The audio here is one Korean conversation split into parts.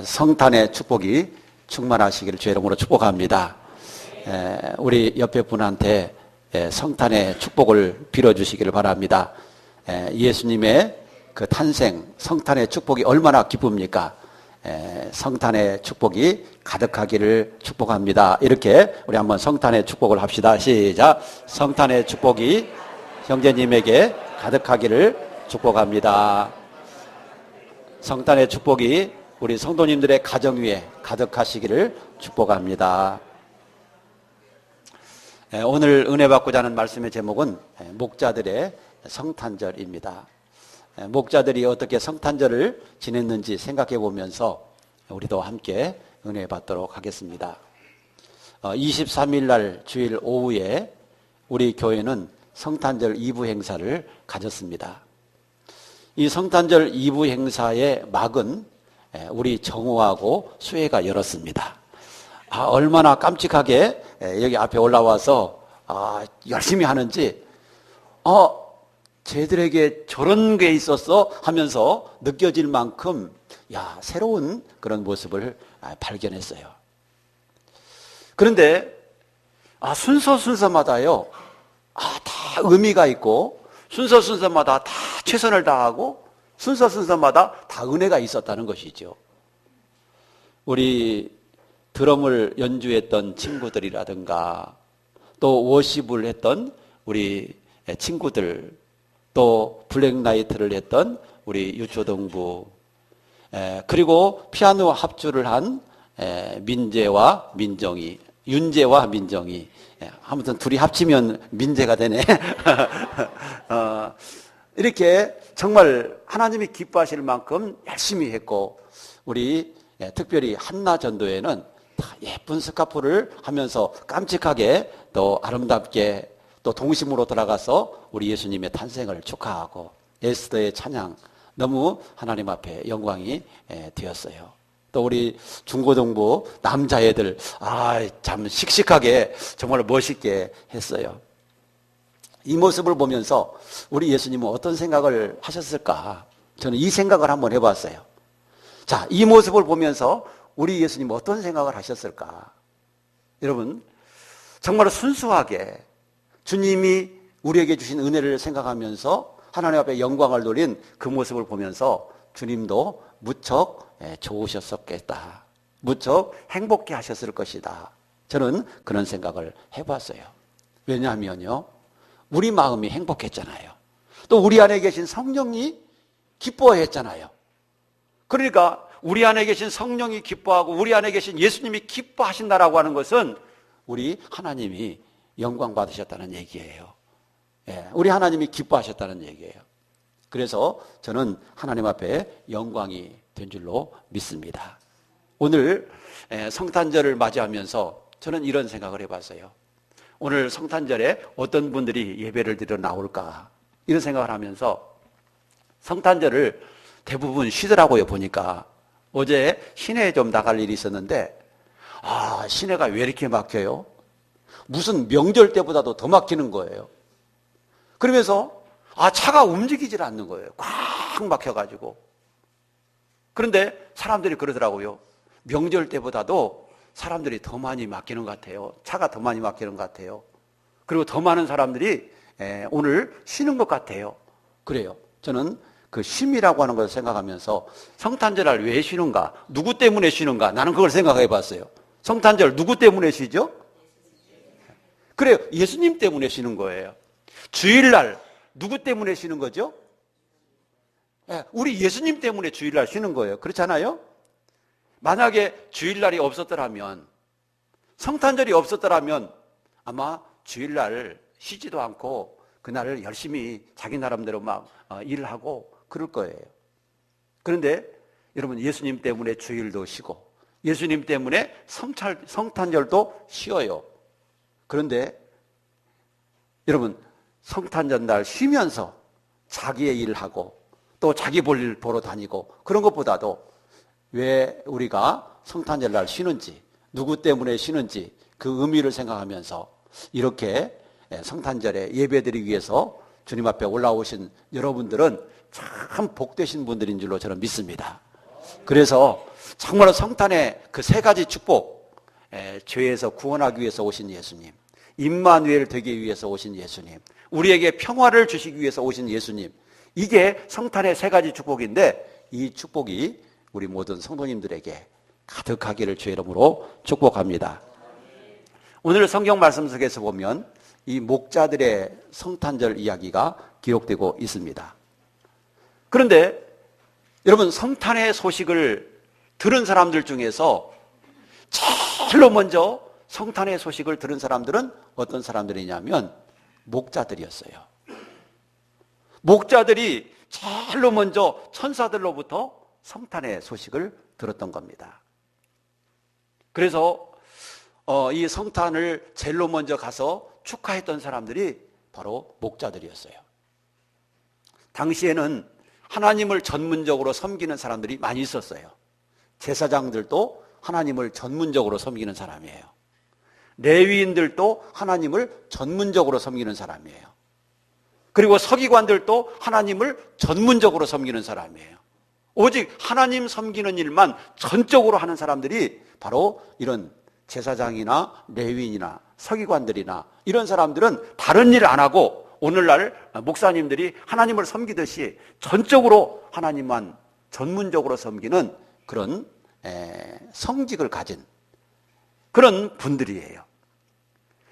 성탄의 축복이 충만하시기를 주의 이름으로 축복합니다. 우리 옆에 분한테 성탄의 축복을 빌어주시기를 바랍니다. 예수님의 그 탄생, 성탄의 축복이 얼마나 기쁩니까? 성탄의 축복이 가득하기를 축복합니다. 이렇게 우리 한번 성탄의 축복을 합시다. 시작. 성탄의 축복이 형제님에게 가득하기를 축복합니다. 성탄의 축복이 우리 성도님들의 가정 위에 가득하시기를 축복합니다. 오늘 은혜 받고자 하는 말씀의 제목은 목자들의 성탄절입니다. 목자들이 어떻게 성탄절을 지냈는지 생각해 보면서 우리도 함께 은혜 받도록 하겠습니다. 23일 날 주일 오후에 우리 교회는 성탄절 2부 행사를 가졌습니다. 이 성탄절 2부 행사의 막은 우리 정호하고 수혜가 열었습니다. 얼마나 깜찍하게 여기 앞에 올라와서 열심히 하는지 쟤들에게 저런 게 있었어 하면서 느껴질 만큼 새로운 그런 모습을 발견했어요. 그런데 순서마다요 다 의미가 있고 순서마다 다 최선을 다하고 순서마다 다 은혜가 있었다는 것이죠. 우리 드럼을 연주했던 친구들이라든가 또 워십을 했던 우리 친구들, 또 블랙나이트를 했던 우리 유초등부, 그리고 피아노 합주를 한 민재와 민정이, 윤재와 민정이, 아무튼 둘이 합치면 민재가 되네. 이렇게 정말 하나님이 기뻐하실 만큼 열심히 했고, 우리 특별히 한나 전도회는 다 예쁜 스카프를 하면서 깜찍하게 또 아름답게 또 동심으로 돌아가서 우리 예수님의 탄생을 축하하고 에스더의 찬양, 너무 하나님 앞에 영광이 되었어요. 또 우리 중고등부 남자애들 참 씩씩하게 정말 멋있게 했어요. 이 모습을 보면서 우리 예수님은 어떤 생각을 하셨을까? 저는 이 생각을 한번 해봤어요. 자, 이 모습을 보면서 우리 예수님은 어떤 생각을 하셨을까? 여러분, 정말 순수하게 주님이 우리에게 주신 은혜를 생각하면서 하나님 앞에 영광을 돌린 그 모습을 보면서 주님도 무척 좋으셨었겠다. 무척 행복해 하셨을 것이다. 저는 그런 생각을 해봤어요. 왜냐하면요, 우리 마음이 행복했잖아요. 또 우리 안에 계신 성령이 기뻐했잖아요. 그러니까 우리 안에 계신 성령이 기뻐하고 우리 안에 계신 예수님이 기뻐하신다라고 하는 것은 우리 하나님이 영광 받으셨다는 얘기예요. 우리 하나님이 기뻐하셨다는 얘기예요. 그래서 저는 하나님 앞에 영광이 된 줄로 믿습니다. 오늘 성탄절을 맞이하면서 저는 이런 생각을 해봤어요. 오늘 성탄절에 어떤 분들이 예배를 드리러 나올까, 이런 생각을 하면서 성탄절을 대부분 쉬더라고요. 보니까 어제 시내에 좀 나갈 일이 있었는데 시내가 왜 이렇게 막혀요? 무슨 명절 때보다도 더 막히는 거예요. 그러면서 차가 움직이질 않는 거예요. 꽉 막혀가지고. 그런데 사람들이 그러더라고요. 명절 때보다도 사람들이 더 많이 막히는 것 같아요. 차가 더 많이 막히는 것 같아요. 그리고 더 많은 사람들이 오늘 쉬는 것 같아요. 그래요. 저는 그 쉼이라고 하는 것을 생각하면서 성탄절을 왜 쉬는가? 누구 때문에 쉬는가? 나는 그걸 생각해 봤어요. 성탄절 누구 때문에 쉬죠? 그래요. 예수님 때문에 쉬는 거예요. 주일날 누구 때문에 쉬는 거죠? 우리 예수님 때문에 주일날 쉬는 거예요. 그렇잖아요? 만약에 주일날이 없었더라면, 성탄절이 없었더라면 아마 주일날 쉬지도 않고 그날을 열심히 자기 나름대로 막 일을 하고 그럴 거예요. 그런데 여러분, 예수님 때문에 주일도 쉬고 예수님 때문에 성탄절도 쉬어요. 그런데 여러분, 성탄절 날 쉬면서 자기의 일을 하고 또 자기 볼일 보러 다니고 그런 것보다도 왜 우리가 성탄절 날 쉬는지, 누구 때문에 쉬는지 그 의미를 생각하면서 이렇게 성탄절에 예배드리기 위해서 주님 앞에 올라오신 여러분들은 참 복되신 분들인 줄로 저는 믿습니다. 그래서 정말로 성탄의 그 세 가지 축복, 죄에서 구원하기 위해서 오신 예수님, 임마누엘 되기 위해서 오신 예수님, 우리에게 평화를 주시기 위해서 오신 예수님, 이게 성탄의 세 가지 축복인데 이 축복이 우리 모든 성도님들에게 가득하기를 주의 이름으로 축복합니다. 오늘 성경 말씀 속에서 보면 이 목자들의 성탄절 이야기가 기록되고 있습니다. 그런데 여러분, 성탄의 소식을 들은 사람들 중에서 제일로 먼저 성탄의 소식을 들은 사람들은 어떤 사람들이냐면 목자들이었어요. 목자들이 제일로 먼저 천사들로부터 성탄의 소식을 들었던 겁니다. 그래서 이 성탄을 제일로 먼저 가서 축하했던 사람들이 바로 목자들이었어요. 당시에는 하나님을 전문적으로 섬기는 사람들이 많이 있었어요. 제사장들도 하나님을 전문적으로 섬기는 사람이에요. 레위인들도 하나님을 전문적으로 섬기는 사람이에요. 그리고 서기관들도 하나님을 전문적으로 섬기는 사람이에요. 오직 하나님 섬기는 일만 전적으로 하는 사람들이 바로 이런 제사장이나 레위인이나 서기관들이나 이런 사람들은 다른 일 안 하고 오늘날 목사님들이 하나님을 섬기듯이 전적으로 하나님만 전문적으로 섬기는 그런 성직을 가진 그런 분들이에요.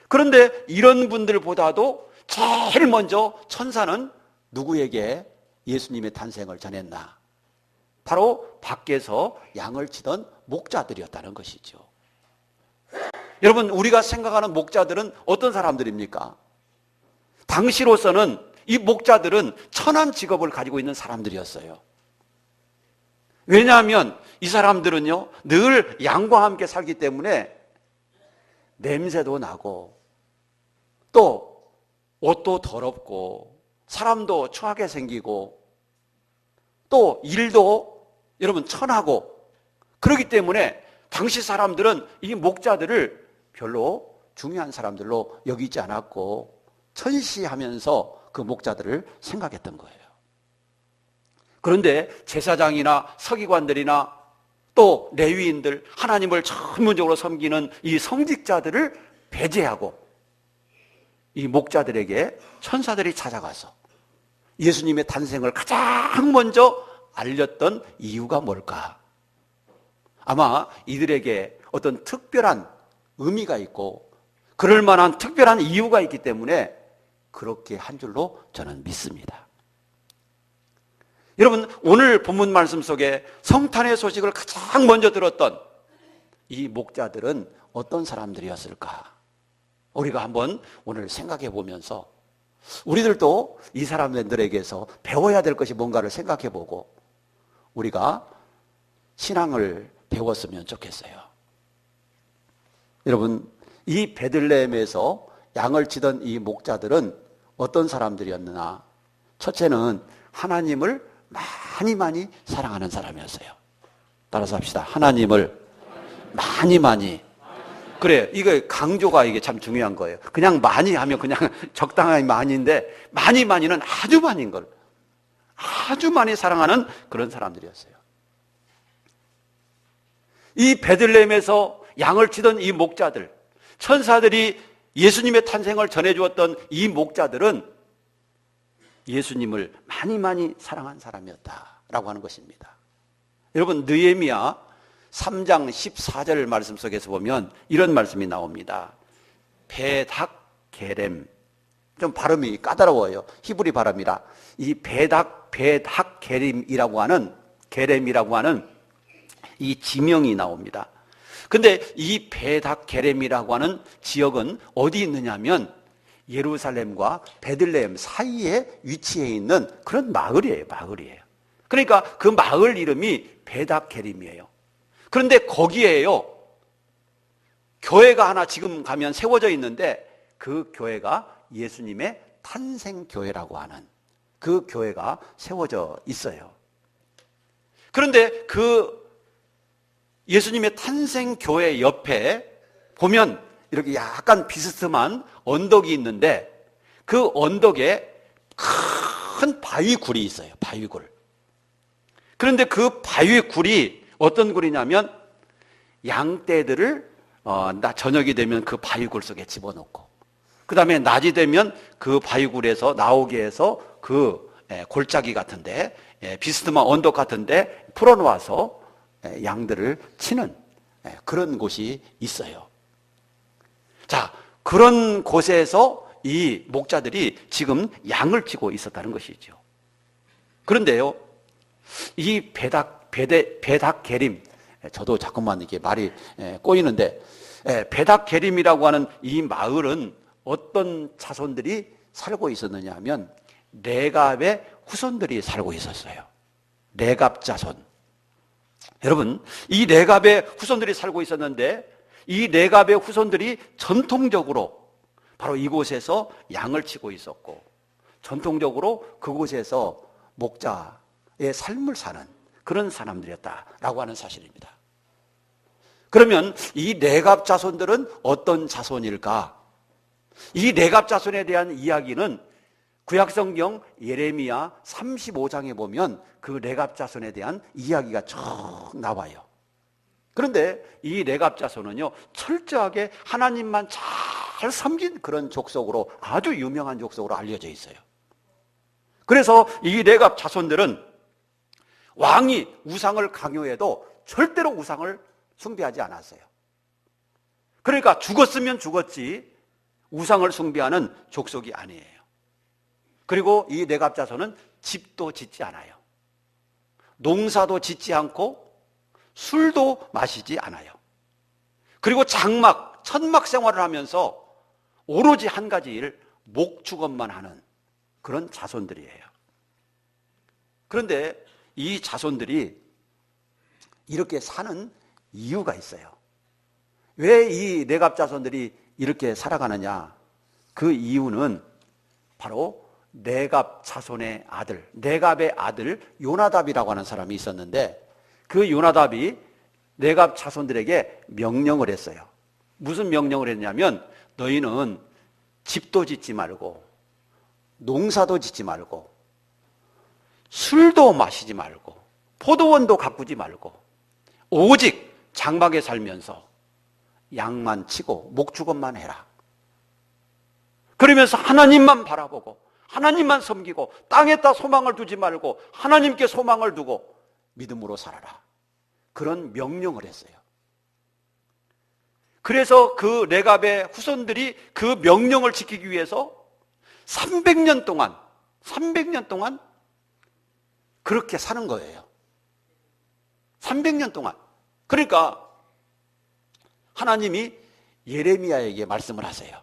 그런데 이런 분들보다도 제일 먼저 천사는 누구에게 예수님의 탄생을 전했나? 바로 밖에서 양을 치던 목자들이었다는 것이죠. 여러분, 우리가 생각하는 목자들은 어떤 사람들입니까? 당시로서는 이 목자들은 천한 직업을 가지고 있는 사람들이었어요. 왜냐하면 이 사람들은요, 늘 양과 함께 살기 때문에 냄새도 나고 또 옷도 더럽고 사람도 추하게 생기고 또 일도 여러분 천하고 그렇기 때문에 당시 사람들은 이 목자들을 별로 중요한 사람들로 여기지 않았고 천시하면서 그 목자들을 생각했던 거예요. 그런데 제사장이나 서기관들이나 또 레위인들, 하나님을 전문적으로 섬기는 이 성직자들을 배제하고 이 목자들에게 천사들이 찾아가서 예수님의 탄생을 가장 먼저 알렸던 이유가 뭘까? 아마 이들에게 어떤 특별한 의미가 있고 그럴 만한 특별한 이유가 있기 때문에 그렇게 한 줄로 저는 믿습니다. 여러분, 오늘 본문 말씀 속에 성탄의 소식을 가장 먼저 들었던 이 목자들은 어떤 사람들이었을까? 우리가 한번 오늘 생각해 보면서 우리들도 이 사람들에게서 배워야 될 것이 뭔가를 생각해 보고 우리가 신앙을 배웠으면 좋겠어요. 여러분, 이 베들레헴에서 양을 치던 이 목자들은 어떤 사람들이었느냐? 첫째는 하나님을 많이 사랑하는 사람이었어요. 따라서 합시다. 하나님을 많이. 그래, 이거 강조가 이게 참 중요한 거예요. 그냥 많이 하면 그냥 적당히 많이인데 많이는 아주 많이인 걸. 아주 많이 사랑하는 그런 사람들이었어요. 이 베들레헴에서 양을 치던 이 목자들, 천사들이 예수님의 탄생을 전해주었던 이 목자들은 예수님을 많이 사랑한 사람이었다라고 하는 것입니다. 여러분, 느헤미야 3장 14절 말씀 속에서 보면 이런 말씀이 나옵니다. 베닥게렘, 좀 발음이 까다로워요. 히브리 발음이라. 이 베닥게림이라고 하는 게렘이라고 하는 이 지명이 나옵니다. 근데 이 베닥게렘이라고 하는 지역은 어디 있느냐면 예루살렘과 베들레헴 사이에 위치해 있는 그런 마을이에요. 그러니까 그 마을 이름이 베닥게림이에요. 그런데 거기에요, 교회가 하나 지금 가면 세워져 있는데 그 교회가 예수님의 탄생교회라고 하는 그 교회가 세워져 있어요. 그런데 그 예수님의 탄생교회 옆에 보면 이렇게 약간 비스듬한 언덕이 있는데 그 언덕에 큰 바위굴이 있어요. 바위굴. 그런데 그 바위굴이 어떤 굴이냐면 양떼들을 저녁이 되면 그 바위굴 속에 집어넣고, 그 다음에 낮이 되면 그 바위굴에서 나오게 해서 그 골짜기 같은데, 비스듬한 언덕 같은데 풀어놓아서 양들을 치는 그런 곳이 있어요. 자, 그런 곳에서 이 목자들이 지금 양을 치고 있었다는 것이죠. 그런데요, 이 베닥게림, 저도 자꾸만 이렇게 말이 꼬이는데, 베닥게림이라고 하는 이 마을은 어떤 자손들이 살고 있었느냐 하면 레갑의 후손들이 살고 있었어요. 레갑 자손. 여러분, 이 레갑의 후손들이 살고 있었는데, 이 레갑의 후손들이 전통적으로 바로 이곳에서 양을 치고 있었고, 전통적으로 그곳에서 목자의 삶을 사는 그런 사람들이었다라고 하는 사실입니다. 그러면 이 레갑 자손들은 어떤 자손일까? 이 레갑 자손에 대한 이야기는 구약성경 예레미야 35장에 보면 그 레갑 자손에 대한 이야기가 쭉 나와요. 그런데 이 레갑 자손은요, 철저하게 하나님만 잘 섬긴 그런 족속으로, 아주 유명한 족속으로 알려져 있어요. 그래서 이 레갑 자손들은 왕이 우상을 강요해도 절대로 우상을 숭배하지 않았어요. 그러니까 죽었으면 죽었지 우상을 숭배하는 족속이 아니에요. 그리고 이 레갑 자손은 집도 짓지 않아요. 농사도 짓지 않고 술도 마시지 않아요. 그리고 천막 생활을 하면서 오로지 한 가지 일, 목축업만 하는 그런 자손들이에요. 그런데 이 자손들이 이렇게 사는 이유가 있어요. 왜 이 레갑 자손들이 이렇게 살아가느냐? 그 이유는 바로 레갑 자손의 아들, 레갑의 아들 요나답이라고 하는 사람이 있었는데, 그 요나답이 레갑 자손들에게 명령을 했어요. 무슨 명령을 했냐면, 너희는 집도 짓지 말고 농사도 짓지 말고 술도 마시지 말고 포도원도 가꾸지 말고 오직 장막에 살면서 양만 치고 목축업만 해라. 그러면서 하나님만 바라보고 하나님만 섬기고 땅에다 소망을 두지 말고 하나님께 소망을 두고 믿음으로 살아라. 그런 명령을 했어요. 그래서 그 레갑의 후손들이 그 명령을 지키기 위해서 300년 동안 그렇게 사는 거예요. 300년 동안. 그러니까 하나님이 예레미야에게 말씀을 하세요.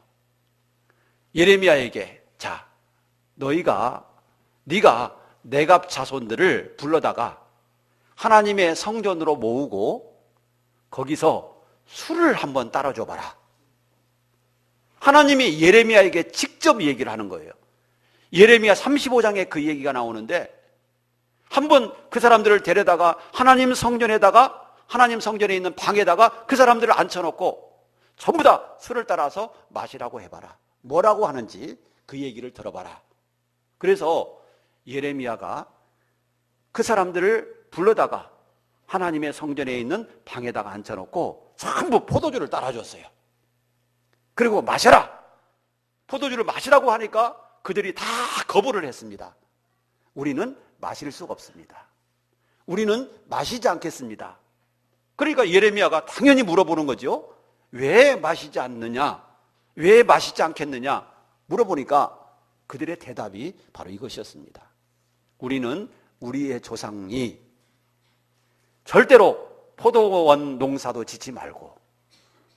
예레미야에게, 자, 네가 레갑 자손들을 불러다가 하나님의 성전으로 모으고 거기서 술을 한번 따라줘 봐라. 하나님이 예레미야에게 직접 얘기를 하는 거예요. 예레미야 35장에 그 얘기가 나오는데, 한번 그 사람들을 데려다가 하나님 성전에 있는 방에다가 그 사람들을 앉혀놓고 전부 다 술을 따라서 마시라고 해봐라. 뭐라고 하는지 그 얘기를 들어봐라. 그래서 예레미야가 그 사람들을 불러다가 하나님의 성전에 있는 방에다가 앉혀놓고 전부 포도주를 따라줬어요. 그리고 마셔라. 포도주를 마시라고 하니까 그들이 다 거부를 했습니다. 우리는 마실 수가 없습니다. 우리는 마시지 않겠습니다. 그러니까 예레미야가 당연히 물어보는 거죠. 왜 마시지 않느냐? 왜 마시지 않겠느냐? 물어보니까 그들의 대답이 바로 이것이었습니다. 우리는 우리의 조상이 절대로 포도원 농사도 짓지 말고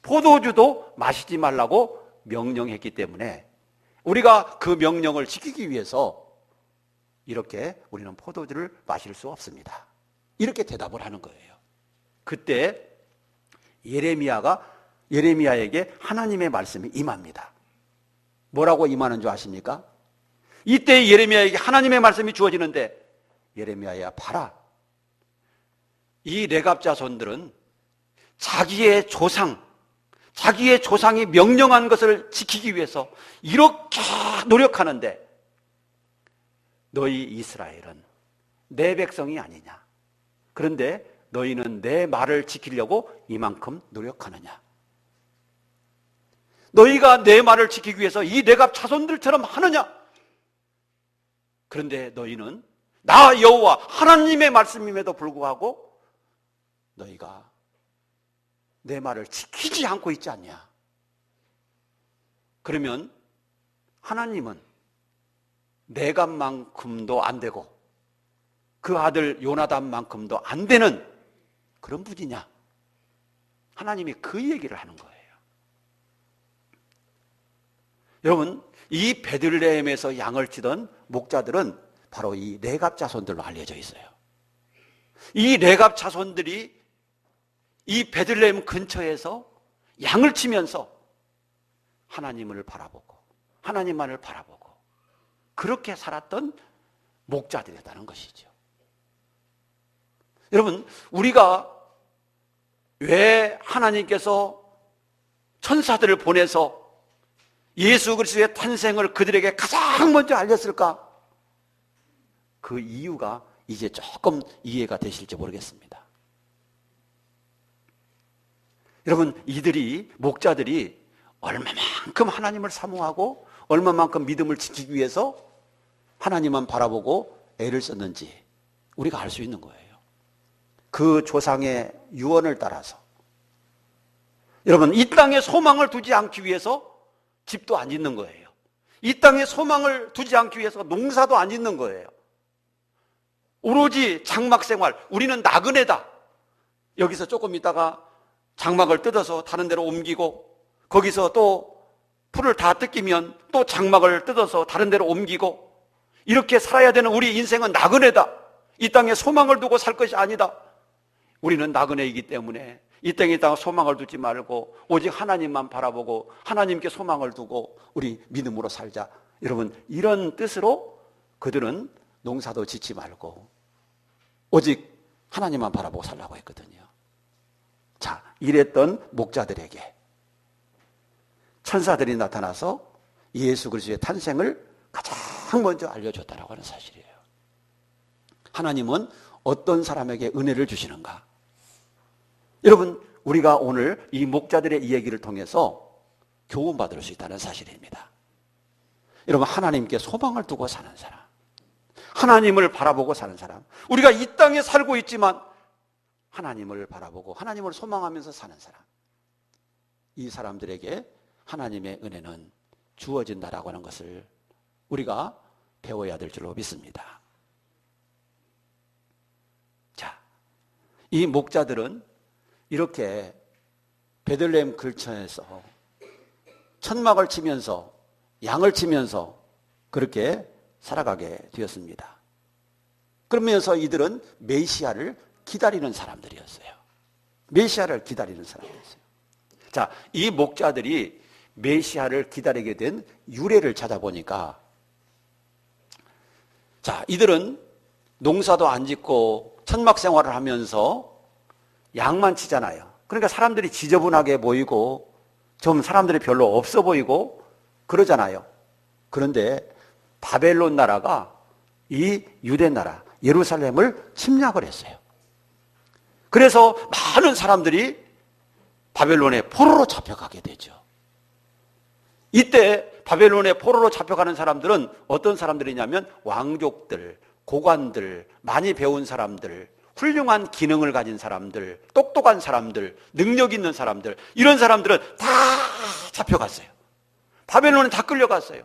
포도주도 마시지 말라고 명령했기 때문에 우리가 그 명령을 지키기 위해서 이렇게 우리는 포도주를 마실 수 없습니다. 이렇게 대답을 하는 거예요. 그때 예레미야에게 하나님의 말씀이 임합니다. 뭐라고 임하는 줄 아십니까? 이때 예레미야에게 하나님의 말씀이 주어지는데, 예레미야야, 봐라. 이 레갑 자손들은 자기의 조상이 명령한 것을 지키기 위해서 이렇게 노력하는데, 너희 이스라엘은 내 백성이 아니냐? 그런데 너희는 내 말을 지키려고 이만큼 노력하느냐? 너희가 내 말을 지키기 위해서 이 레갑 자손들처럼 하느냐? 그런데 너희는 나 여호와 하나님의 말씀임에도 불구하고 너희가 내 말을 지키지 않고 있지 않냐? 그러면 하나님은 레갑만큼도 안 되고 그 아들 요나단만큼도 안 되는 그런 분이냐? 하나님이 그 얘기를 하는 거예요. 여러분, 이 베들레헴에서 양을 치던 목자들은 바로 이 레갑 자손들로 알려져 있어요. 이 레갑 자손들이 이 베들레헴 근처에서 양을 치면서 하나님을 바라보고 하나님만을 바라보고 그렇게 살았던 목자들이었다는 것이죠. 여러분, 우리가 왜 하나님께서 천사들을 보내서 예수 그리스도의 탄생을 그들에게 가장 먼저 알렸을까? 그 이유가 이제 조금 이해가 되실지 모르겠습니다. 여러분, 이들이 목자들이 얼마만큼 하나님을 사모하고 얼마만큼 믿음을 지키기 위해서 하나님만 바라보고 애를 썼는지 우리가 알 수 있는 거예요. 그 조상의 유언을 따라서 여러분, 이 땅에 소망을 두지 않기 위해서 집도 안 짓는 거예요. 이 땅에 소망을 두지 않기 위해서 농사도 안 짓는 거예요. 오로지 장막 생활, 우리는 나그네다. 여기서 조금 있다가 장막을 뜯어서 다른 데로 옮기고 거기서 또 풀을 다 뜯기면 또 장막을 뜯어서 다른 데로 옮기고 이렇게 살아야 되는 우리 인생은 나그네다. 이 땅에 소망을 두고 살 것이 아니다. 우리는 나그네이기 때문에 이 땅에다가 소망을 두지 말고 오직 하나님만 바라보고 하나님께 소망을 두고 우리 믿음으로 살자. 여러분, 이런 뜻으로 그들은 농사도 짓지 말고 오직 하나님만 바라보고 살라고 했거든요. 자, 이랬던 목자들에게 천사들이 나타나서 예수 그리스도의 탄생을 가장 먼저 알려줬다라고 하는 사실이에요. 하나님은 어떤 사람에게 은혜를 주시는가? 여러분, 우리가 오늘 이 목자들의 이야기를 통해서 교훈받을 수 있다는 사실입니다. 여러분, 하나님께 소망을 두고 사는 사람, 하나님을 바라보고 사는 사람, 우리가 이 땅에 살고 있지만 하나님을 바라보고 하나님을 소망하면서 사는 사람, 이 사람들에게 하나님의 은혜는 주어진다라고 하는 것을 우리가 배워야 될 줄로 믿습니다. 자, 이 목자들은 이렇게 베들레헴 근처에서 천막을 치면서 양을 치면서 그렇게 살아가게 되었습니다. 그러면서 이들은 메시아를 기다리는 사람들이었어요. 메시아를 기다리는 사람들이었어요. 자, 이 목자들이 메시아를 기다리게 된 유래를 찾아보니까, 자, 이들은 농사도 안 짓고 천막 생활을 하면서 양만 치잖아요. 그러니까 사람들이 지저분하게 보이고 좀 사람들이 별로 없어 보이고 그러잖아요. 그런데 바벨론 나라가 이 유대 나라 예루살렘을 침략을 했어요. 그래서 많은 사람들이 바벨론의 포로로 잡혀가게 되죠. 이때 바벨론의 포로로 잡혀가는 사람들은 어떤 사람들이냐면 왕족들, 고관들, 많이 배운 사람들, 훌륭한 기능을 가진 사람들, 똑똑한 사람들, 능력 있는 사람들, 이런 사람들은 다 잡혀갔어요. 바벨론에 다 끌려갔어요.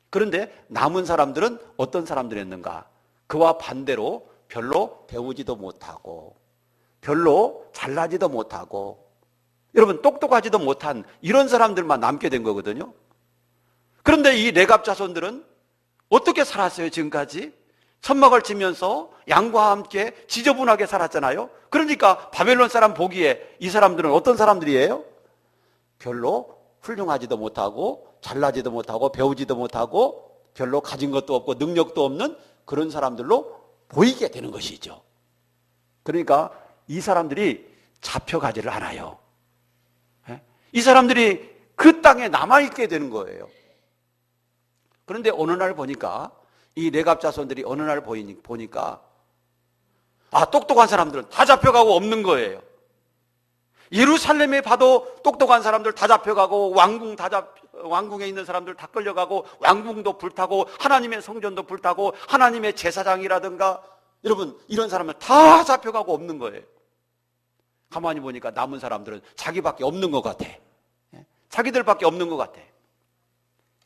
그런데 남은 사람들은 어떤 사람들이었는가? 그와 반대로 별로 배우지도 못하고 별로 잘나지도 못하고 여러분 똑똑하지도 못한 이런 사람들만 남게 된 거거든요. 그런데 이 레갑 자손들은 어떻게 살았어요? 지금까지 천막을 치면서 양과 함께 지저분하게 살았잖아요. 그러니까 바벨론 사람 보기에 이 사람들은 어떤 사람들이에요? 별로 훌륭하지도 못하고 잘나지도 못하고 배우지도 못하고 별로 가진 것도 없고 능력도 없는 그런 사람들로 보이게 되는 것이죠. 그러니까 이 사람들이 잡혀가지를 않아요. 이 사람들이 그 땅에 남아있게 되는 거예요. 그런데 어느 날 보니까 이 레갑 자손들이 어느 날 보니까 똑똑한 사람들은 다 잡혀가고 없는 거예요. 예루살렘에 봐도 똑똑한 사람들 다 잡혀가고 왕궁에 있는 사람들 다 끌려가고 왕궁도 불타고 하나님의 성전도 불타고 하나님의 제사장이라든가 여러분 이런 사람들 다 잡혀가고 없는 거예요. 가만히 보니까 남은 사람들은 자기밖에 없는 것 같아. 자기들밖에 없는 것 같아.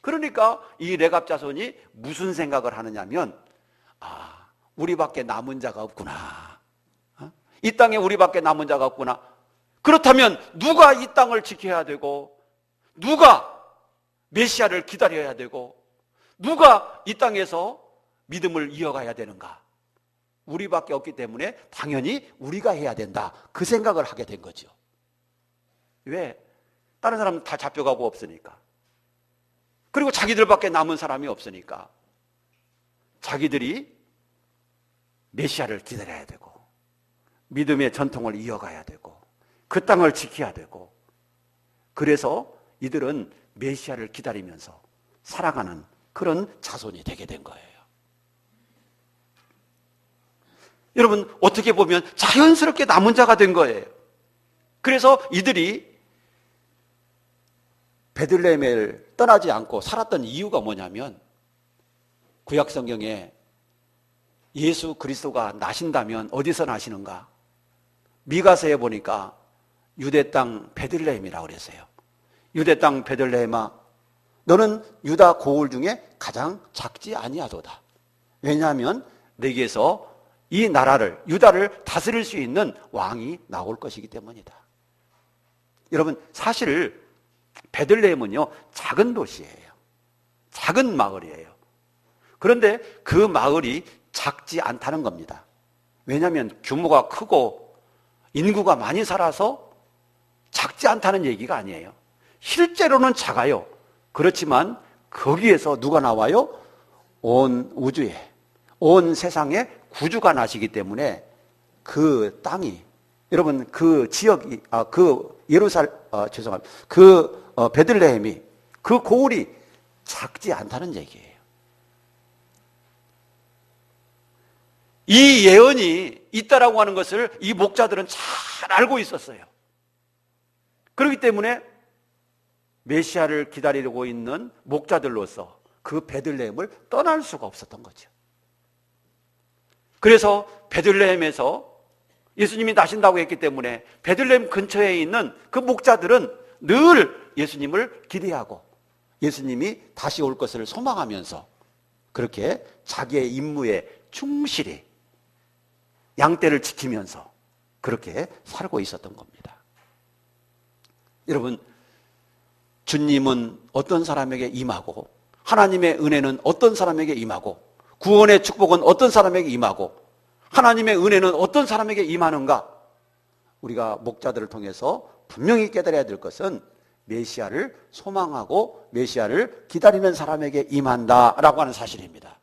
그러니까 이 레갑 자손이 무슨 생각을 하느냐면 우리밖에 남은 자가 없구나. 이 땅에 우리밖에 남은 자가 없구나. 그렇다면 누가 이 땅을 지켜야 되고 누가 메시아를 기다려야 되고 누가 이 땅에서 믿음을 이어가야 되는가? 우리밖에 없기 때문에 당연히 우리가 해야 된다. 그 생각을 하게 된 거죠. 왜? 다른 사람은 다 잡혀가고 없으니까. 그리고 자기들밖에 남은 사람이 없으니까 자기들이 메시아를 기다려야 되고 믿음의 전통을 이어가야 되고 그 땅을 지켜야 되고 그래서 이들은 메시아를 기다리면서 살아가는 그런 자손이 되게 된 거예요. 여러분 어떻게 보면 자연스럽게 남은 자가 된 거예요. 그래서 이들이 베들레헴을 떠나지 않고 살았던 이유가 뭐냐면 구약 성경에 예수 그리스도가 나신다면 어디서 나시는가? 미가서에 보니까 유대 땅 베들레헴이라고 그랬어요. 유대 땅 베들레헴아 너는 유다 고을 중에 가장 작지 아니하도다. 왜냐하면 내게서 이 나라를 유다를 다스릴 수 있는 왕이 나올 것이기 때문이다. 여러분 사실 베들레헴은요 작은 도시예요. 작은 마을이에요. 그런데 그 마을이 작지 않다는 겁니다. 왜냐하면 규모가 크고 인구가 많이 살아서 작지 않다는 얘기가 아니에요. 실제로는 작아요. 그렇지만 거기에서 누가 나와요? 온 우주에, 온 세상에 구주가 나시기 때문에 그 땅이 여러분 그 지역이 베들레헴이 그 고을이 작지 않다는 얘기예요. 이 예언이 있다라고 하는 것을 이 목자들은 잘 알고 있었어요. 그렇기 때문에 메시아를 기다리고 있는 목자들로서 그 베들레헴을 떠날 수가 없었던 거죠. 그래서 베들레헴에서 예수님이 나신다고 했기 때문에 베들레헴 근처에 있는 그 목자들은 늘 예수님을 기대하고 예수님이 다시 올 것을 소망하면서 그렇게 자기의 임무에 충실히 양떼를 지키면서 그렇게 살고 있었던 겁니다. 여러분, 주님은 어떤 사람에게 임하고 하나님의 은혜는 어떤 사람에게 임하고 구원의 축복은 어떤 사람에게 임하고 하나님의 은혜는 어떤 사람에게 임하는가? 우리가 목자들을 통해서 분명히 깨달아야 될 것은 메시아를 소망하고 메시아를 기다리는 사람에게 임한다라고 하는 사실입니다.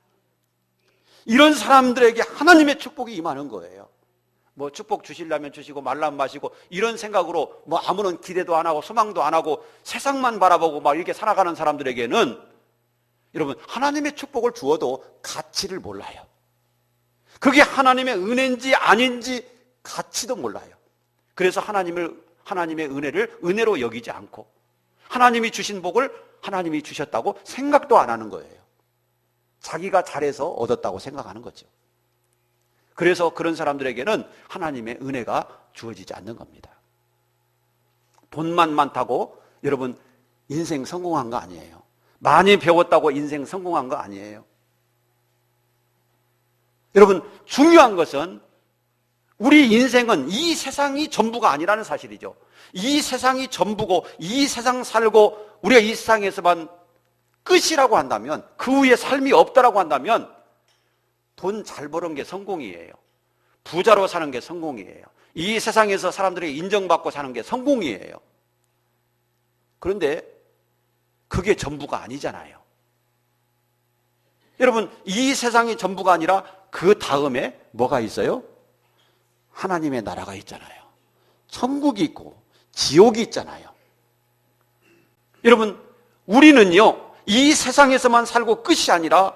이런 사람들에게 하나님의 축복이 임하는 거예요. 뭐 축복 주시려면 주시고 말라면 마시고 이런 생각으로 뭐 아무런 기대도 안 하고 소망도 안 하고 세상만 바라보고 막 이렇게 살아가는 사람들에게는 여러분 하나님의 축복을 주어도 가치를 몰라요. 그게 하나님의 은혜인지 아닌지 가치도 몰라요. 그래서 하나님의 은혜를 은혜로 여기지 않고 하나님이 주신 복을 하나님이 주셨다고 생각도 안 하는 거예요. 자기가 잘해서 얻었다고 생각하는 거죠. 그래서 그런 사람들에게는 하나님의 은혜가 주어지지 않는 겁니다. 돈만 많다고 여러분 인생 성공한 거 아니에요. 많이 배웠다고 인생 성공한 거 아니에요. 여러분 중요한 것은 우리 인생은 이 세상이 전부가 아니라는 사실이죠. 이 세상이 전부고 이 세상 살고 우리가 이 세상에서만 끝이라고 한다면 그 후에 삶이 없다라고 한다면 돈 잘 버는 게 성공이에요. 부자로 사는 게 성공이에요. 이 세상에서 사람들이 인정받고 사는 게 성공이에요. 그런데 그게 전부가 아니잖아요. 여러분 이 세상이 전부가 아니라 그 다음에 뭐가 있어요? 하나님의 나라가 있잖아요. 천국이 있고 지옥이 있잖아요. 여러분 우리는요 이 세상에서만 살고 끝이 아니라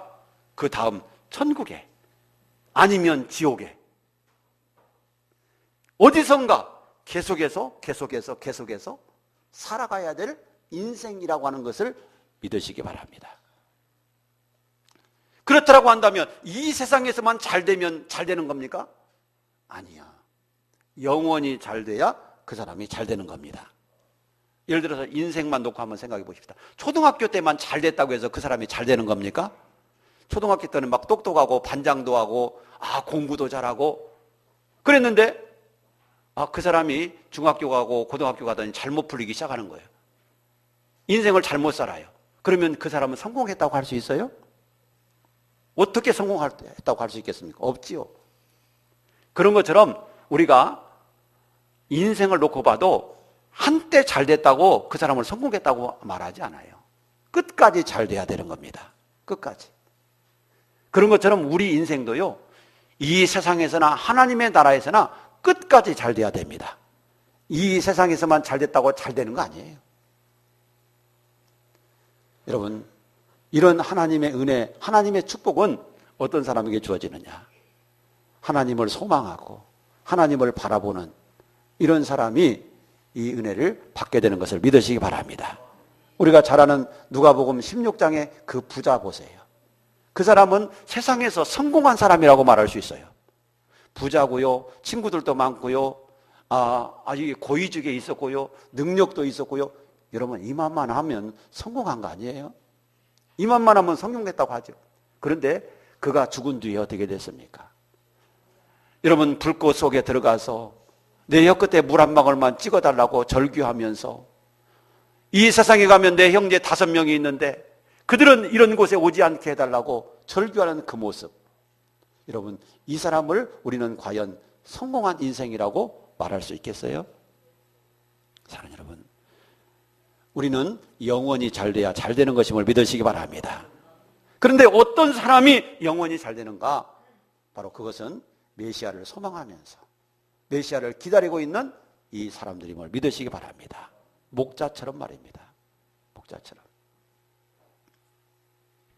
그 다음 천국에 아니면 지옥에 어디선가 계속해서 살아가야 될 인생이라고 하는 것을 믿으시기 바랍니다. 그렇다고 한다면 이 세상에서만 잘 되면 잘 되는 겁니까? 아니야. 영원히 잘 돼야 그 사람이 잘 되는 겁니다. 예를 들어서 인생만 놓고 한번 생각해 보십시다. 초등학교 때만 잘 됐다고 해서 그 사람이 잘 되는 겁니까? 초등학교 때는 막 똑똑하고 반장도 하고 공부도 잘하고 그랬는데 그 사람이 중학교 가고 고등학교 가더니 잘못 풀리기 시작하는 거예요. 인생을 잘못 살아요. 그러면 그 사람은 성공했다고 할 수 있어요? 어떻게 성공했다고 할 수 있겠습니까? 없지요. 그런 것처럼 우리가 인생을 놓고 봐도 한때 잘 됐다고 그 사람을 성공했다고 말하지 않아요. 끝까지 잘 돼야 되는 겁니다. 끝까지. 그런 것처럼 우리 인생도요, 이 세상에서나 하나님의 나라에서나 끝까지 잘 돼야 됩니다. 이 세상에서만 잘 됐다고 잘 되는 거 아니에요. 여러분, 이런 하나님의 은혜, 하나님의 축복은 어떤 사람에게 주어지느냐? 하나님을 소망하고 하나님을 바라보는 이런 사람이 이 은혜를 받게 되는 것을 믿으시기 바랍니다. 우리가 잘 아는 누가복음 16장의 그 부자 보세요. 그 사람은 세상에서 성공한 사람이라고 말할 수 있어요. 부자고요, 친구들도 많고요, 아주 고위직에 있었고요, 능력도 있었고요. 여러분, 이만만 하면 성공한 거 아니에요? 이만만 하면 성공했다고 하죠. 그런데 그가 죽은 뒤에 어떻게 됐습니까? 여러분, 불꽃 속에 들어가서 내 혀끝에 물 한 방울만 찍어달라고 절규하면서 이 세상에 가면 내 형제 5명이 있는데 그들은 이런 곳에 오지 않게 해달라고 절규하는 그 모습. 여러분, 이 사람을 우리는 과연 성공한 인생이라고 말할 수 있겠어요? 사랑하는 여러분, 우리는 영원히 잘 돼야 잘 되는 것임을 믿으시기 바랍니다. 그런데 어떤 사람이 영원히 잘 되는가? 바로 그것은 메시아를 소망하면서 메시아를 기다리고 있는 이 사람들임을 믿으시기 바랍니다. 목자처럼 말입니다. 목자처럼.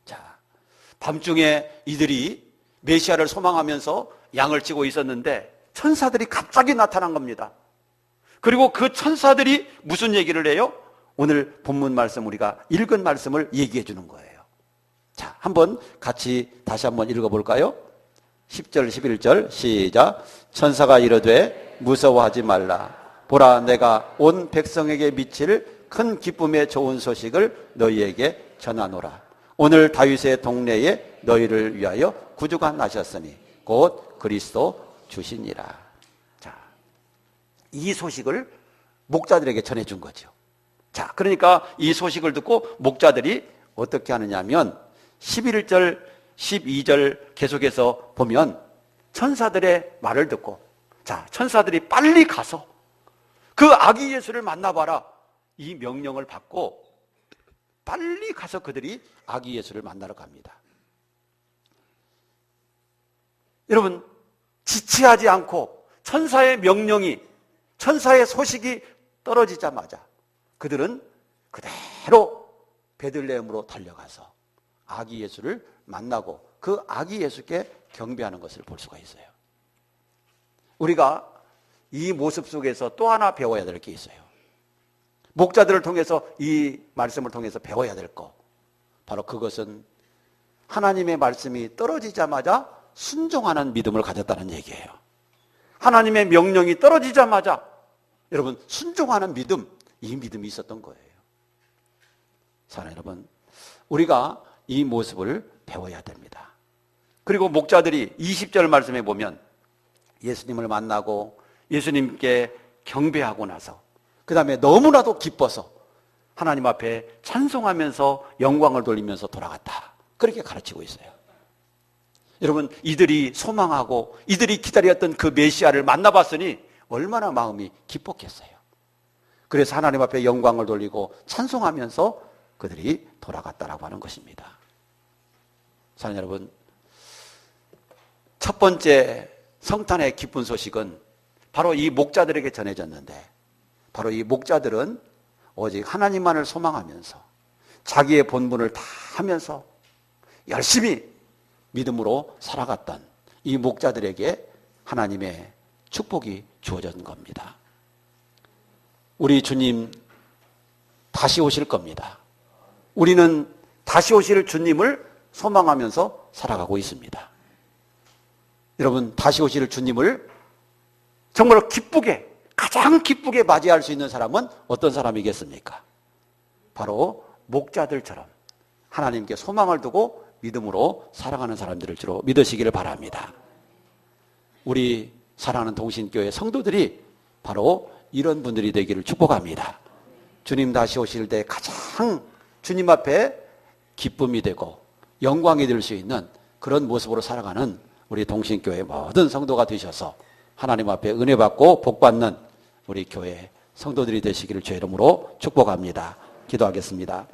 자, 밤중에 이들이 메시아를 소망하면서 양을 치고 있었는데 천사들이 갑자기 나타난 겁니다. 그리고 그 천사들이 무슨 얘기를 해요? 오늘 본문 말씀, 우리가 읽은 말씀을 얘기해 주는 거예요. 자, 한번 같이 다시 한번 읽어볼까요? 10절 11절 시작. 천사가 이르되 무서워하지 말라. 보라, 내가 온 백성에게 미칠 큰 기쁨의 좋은 소식을 너희에게 전하노라. 오늘 다윗의 동네에 너희를 위하여 구주가 나셨으니 곧 그리스도 주시니라. 자, 이 소식을 목자들에게 전해준 거죠. 자, 그러니까 이 소식을 듣고 목자들이 어떻게 하느냐 하면 11절, 12절 계속해서 보면 천사들의 말을 듣고, 자, 천사들이 빨리 가서 그 아기 예수를 만나봐라, 이 명령을 받고 빨리 가서 그들이 아기 예수를 만나러 갑니다. 여러분, 지체하지 않고 천사의 명령이, 천사의 소식이 떨어지자마자 그들은 그대로 베들레헴으로 달려가서 아기 예수를 만나고 그 아기 예수께 경배하는 것을 볼 수가 있어요. 우리가 이 모습 속에서 또 하나 배워야 될 게 있어요. 목자들을 통해서, 이 말씀을 통해서 배워야 될 거, 바로 그것은 하나님의 말씀이 떨어지자마자 순종하는 믿음을 가졌다는 얘기예요. 하나님의 명령이 떨어지자마자 여러분 순종하는 믿음, 이 믿음이 있었던 거예요. 사랑하는 여러분, 우리가 이 모습을 배워야 됩니다. 그리고 목자들이 20절 말씀에 보면 예수님을 만나고 예수님께 경배하고 나서 그 다음에 너무나도 기뻐서 하나님 앞에 찬송하면서 영광을 돌리면서 돌아갔다, 그렇게 가르치고 있어요. 여러분, 이들이 소망하고 이들이 기다렸던 그 메시아를 만나봤으니 얼마나 마음이 기뻤겠어요. 그래서 하나님 앞에 영광을 돌리고 찬송하면서 그들이 돌아갔다라고 하는 것입니다. 사랑하는 여러분, 첫 번째 성탄의 기쁜 소식은 바로 이 목자들에게 전해졌는데, 바로 이 목자들은 오직 하나님만을 소망하면서 자기의 본분을 다 하면서 열심히 믿음으로 살아갔던 이 목자들에게 하나님의 축복이 주어진 겁니다. 우리 주님 다시 오실 겁니다. 우리는 다시 오실 주님을 소망하면서 살아가고 있습니다. 여러분, 다시 오실 주님을 정말로 기쁘게, 가장 기쁘게 맞이할 수 있는 사람은 어떤 사람이겠습니까? 바로 목자들처럼 하나님께 소망을 두고 믿음으로 살아가는 사람들을 주로 믿으시기를 바랍니다. 우리 사랑하는 동신교회 성도들이 바로 이런 분들이 되기를 축복합니다. 주님 다시 오실 때 가장 주님 앞에 기쁨이 되고 영광이 될 수 있는 그런 모습으로 살아가는 우리 동신교회 모든 성도가 되셔서 하나님 앞에 은혜 받고 복 받는 우리 교회 성도들이 되시기를 주의 이름으로 축복합니다. 기도하겠습니다.